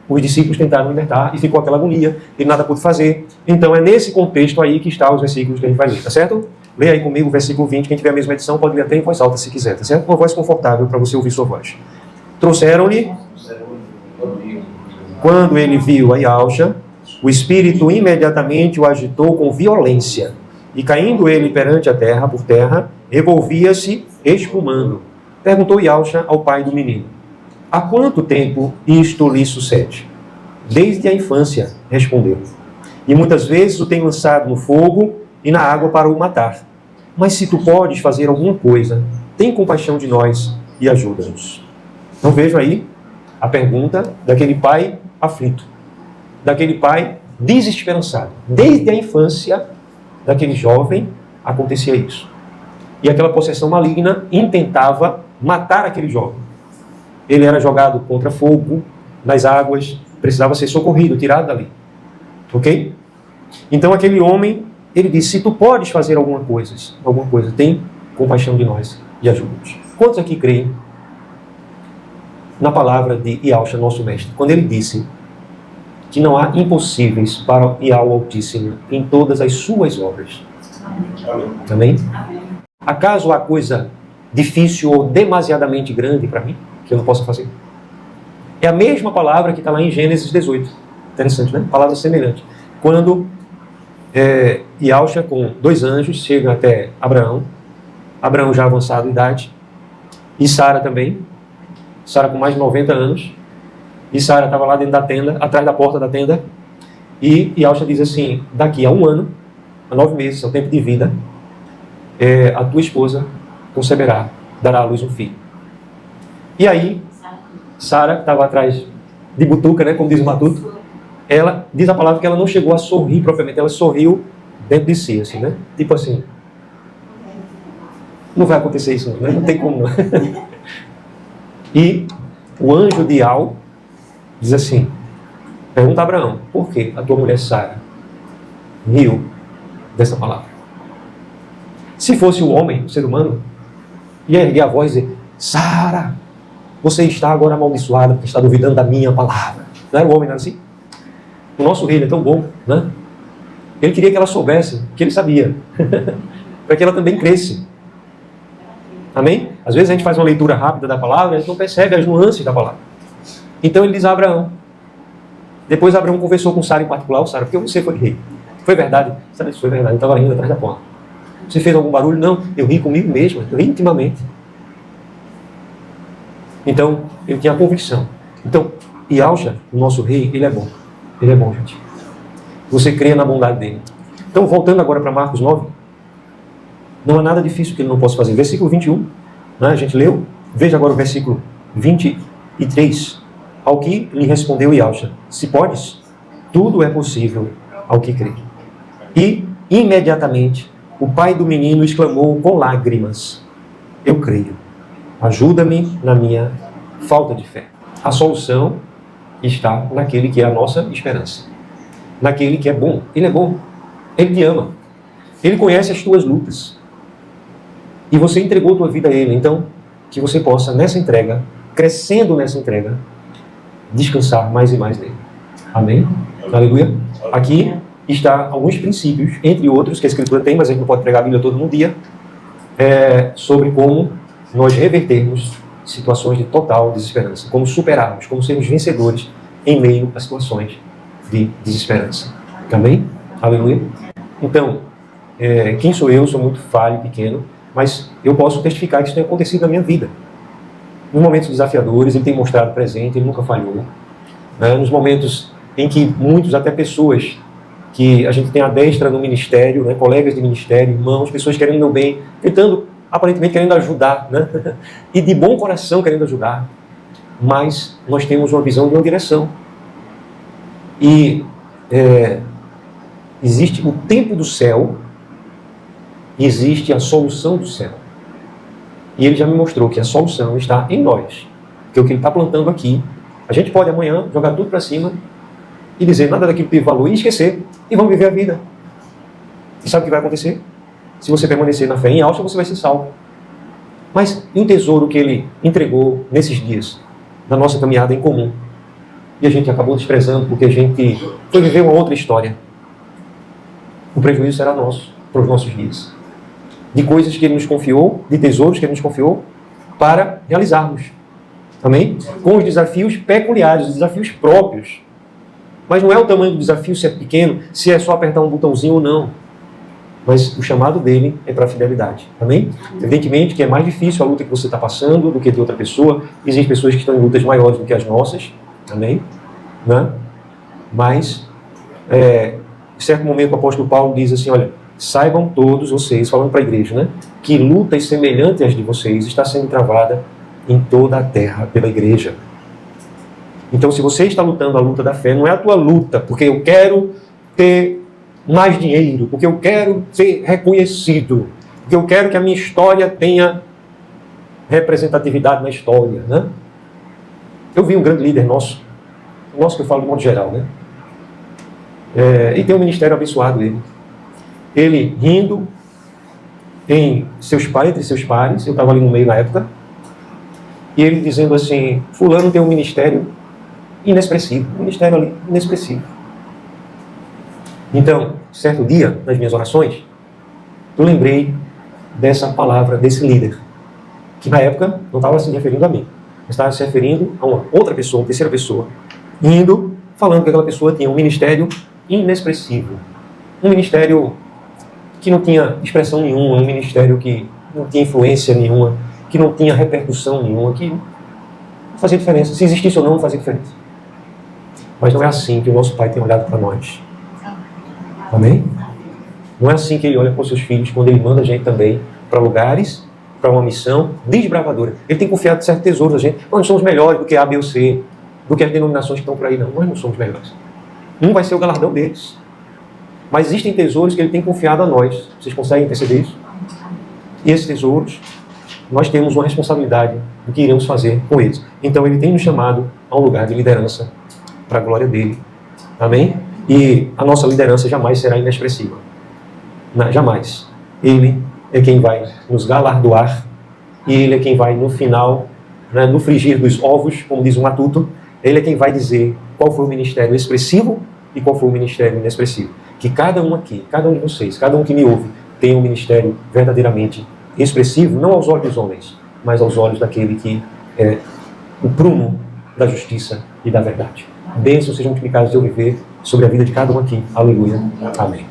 os discípulos tentaram libertar e ficou aquela agonia, ele nada pôde fazer. Então é nesse contexto aí que estão os versículos que a gente vai ler, tá certo? Leia aí comigo o versículo 20, quem tiver a mesma edição pode ler até em voz alta se quiser, tá certo? Uma voz confortável para você ouvir sua voz. Trouxeram-lhe, quando ele viu a Yahshua, o Espírito imediatamente o agitou com violência, e caindo ele perante a terra, por terra, revolvia-se espumando. Perguntou Yahshua ao pai do menino: há quanto tempo isto lhe sucede? Desde a infância, respondeu. E muitas vezes o tem lançado no fogo e na água para o matar. Mas se tu podes fazer alguma coisa, tem compaixão de nós e ajuda-nos. Então vejo aí a pergunta daquele pai aflito, daquele pai desesperançado. Desde a infância daquele jovem acontecia isso. E aquela possessão maligna intentava matar aquele jovem. Ele era jogado contra fogo, nas águas, precisava ser socorrido, tirado dali. Ok? Então aquele homem, ele disse: se tu podes fazer alguma coisa, tem compaixão de nós e ajuda-nos. Quantos aqui creem na palavra de Yahshua, nosso mestre, quando ele disse que não há impossíveis para Yahweh Altíssimo em todas as suas obras? Amém? Amém? Acaso há coisa difícil ou demasiadamente grande para mim que eu não possa fazer? É a mesma palavra que está lá em Gênesis 18. Interessante, né? Palavra semelhante. Quando Yahshua, com 2 anjos, chega até Abraão, Abraão já avançado em idade, e Sara também, Sara com mais de 90 anos, e Sara estava lá dentro da tenda, atrás da porta da tenda, e Yahshua diz assim: daqui a 1 ano, a 9 meses, é o tempo de vida, a tua esposa conceberá, dará à luz um filho. E aí, Sara, que estava atrás de butuca, né, como diz o Matuto, ela diz a palavra que ela não chegou a sorrir propriamente, ela sorriu dentro de si, assim, né? Tipo assim, não vai acontecer isso, não, né? Não tem como não. E o anjo de Al diz assim, pergunta a Abraão: por que a tua mulher Sara riu dessa palavra? Se fosse o homem, o ser humano, ia erguer a voz e dizer: Sara, você está agora amaldiçoada porque está duvidando da minha palavra. Não era o homem, não era assim? O nosso rei, ele é tão bom, né? Ele queria que ela soubesse que ele sabia, para que ela também cresce. Amém? Às vezes a gente faz uma leitura rápida da palavra e a gente não percebe as nuances da palavra. Então ele diz a Abraão. Depois Abraão conversou com Sara em particular: Sara, porque você foi rei? Foi verdade? Sara disse: foi verdade, eu estava rindo atrás da porta. Você fez algum barulho? Não, eu ri comigo mesmo, eu ri intimamente. Então, ele tinha a convicção. Então, Yahshua, o nosso rei, ele é bom. Ele é bom, gente. Você crê na bondade dele. Então, voltando agora para Marcos 9, não há nada difícil que ele não possa fazer. Versículo 21, né, a gente leu. Veja agora o versículo 23. Ao que lhe respondeu Yahshua: se podes, tudo é possível ao que crê. E, imediatamente, o pai do menino exclamou com lágrimas: eu creio. Ajuda-me na minha falta de fé. A solução está naquele que é a nossa esperança. Naquele que é bom. Ele é bom. Ele te ama. Ele conhece as tuas lutas. E você entregou a tua vida a Ele. Então, que você possa, nessa entrega, crescendo nessa entrega, descansar mais e mais nele. Amém? Aleluia. Aqui está alguns princípios, entre outros, que a Escritura tem, mas a gente não pode pregar a Bíblia todo no dia, sobre como nós revertermos situações de total desesperança, como superarmos, como sermos vencedores em meio a situações de desesperança. Amém? Aleluia. Então, quem sou eu? Sou muito falho, pequeno, mas eu posso testificar que isso tem acontecido na minha vida. Nos momentos desafiadores, ele tem mostrado presente, ele nunca falhou. Né? Nos momentos em que muitos, até pessoas que a gente tem a destra no ministério, né? Colegas de ministério, irmãos, pessoas querendo meu bem, tentando, aparentemente querendo ajudar, né? E de bom coração querendo ajudar, mas nós temos uma visão de uma direção. E existe o tempo do céu e existe a solução do céu. E ele já me mostrou que a solução está em nós. Porque o que ele está plantando aqui, a gente pode amanhã jogar tudo para cima e dizer nada daquilo que teve valor e esquecer, e vamos viver a vida. E sabe o que vai acontecer? Se você permanecer na fé em Yahshua, você vai ser salvo. Mas e o tesouro que ele entregou nesses dias, na nossa caminhada em comum? E a gente acabou desprezando porque a gente foi viver uma outra história. O prejuízo será nosso, para os nossos dias. De coisas que ele nos confiou, de tesouros que ele nos confiou, para realizarmos. Amém? Com os desafios peculiares, os desafios próprios. Mas não é o tamanho do desafio, se é pequeno, se é só apertar um botãozinho ou não. Mas o chamado dele é para a fidelidade. Amém? Evidentemente que é mais difícil a luta que você está passando do que de outra pessoa. Existem pessoas que estão em lutas maiores do que as nossas. Amém? Né? Mas, em certo momento, o apóstolo Paulo diz assim, olha, saibam todos vocês, falando para a igreja, né, que lutas semelhantes às de vocês está sendo travada em toda a terra pela igreja. Então, se você está lutando a luta da fé, não é a tua luta porque eu quero ter mais dinheiro, porque eu quero ser reconhecido, porque eu quero que a minha história tenha representatividade na história, né? Eu vi um grande líder nosso que eu falo de modo geral, né? E tem um ministério abençoado ele rindo entre seus pares, eu estava ali no meio na época, e ele dizendo assim, fulano tem um ministério inexpressivo, Então, certo dia, nas minhas orações, eu lembrei dessa palavra, desse líder, que na época não estava se referindo a mim, estava se referindo a uma outra pessoa, uma terceira pessoa, falando que aquela pessoa tinha um ministério inexpressivo, um ministério que não tinha expressão nenhuma, um ministério que não tinha influência nenhuma, que não tinha repercussão nenhuma, que não fazia diferença. Se existisse ou não, não fazia diferença. Mas não é assim que o nosso Pai tem olhado para nós. Amém? Não é assim que Ele olha para os seus filhos, quando Ele manda a gente também para lugares, para uma missão desbravadora. Ele tem confiado em certos tesouros a gente. Nós não somos melhores do que A, B ou C, do que as denominações que estão por aí, não. Nós não somos melhores. Um vai ser o galardão deles. Mas existem tesouros que Ele tem confiado a nós. Vocês conseguem perceber isso? E esses tesouros, nós temos uma responsabilidade do que iremos fazer com eles. Então Ele tem nos chamado a um lugar de liderança para a glória dEle. Amém? E a nossa liderança jamais será inexpressiva. Não, jamais. Ele é quem vai nos galardoar e Ele é quem vai, no final, né, no frigir dos ovos, como diz o Matuto, Ele é quem vai dizer qual foi o ministério expressivo e qual foi o ministério inexpressivo. Que cada um aqui, cada um de vocês, cada um que me ouve, tenha um ministério verdadeiramente expressivo, não aos olhos dos homens, mas aos olhos daquele que é o prumo da justiça e da verdade. Bênçãos sejam multiplicadas de eu viver sobre a vida de cada um aqui. Aleluia. Amém.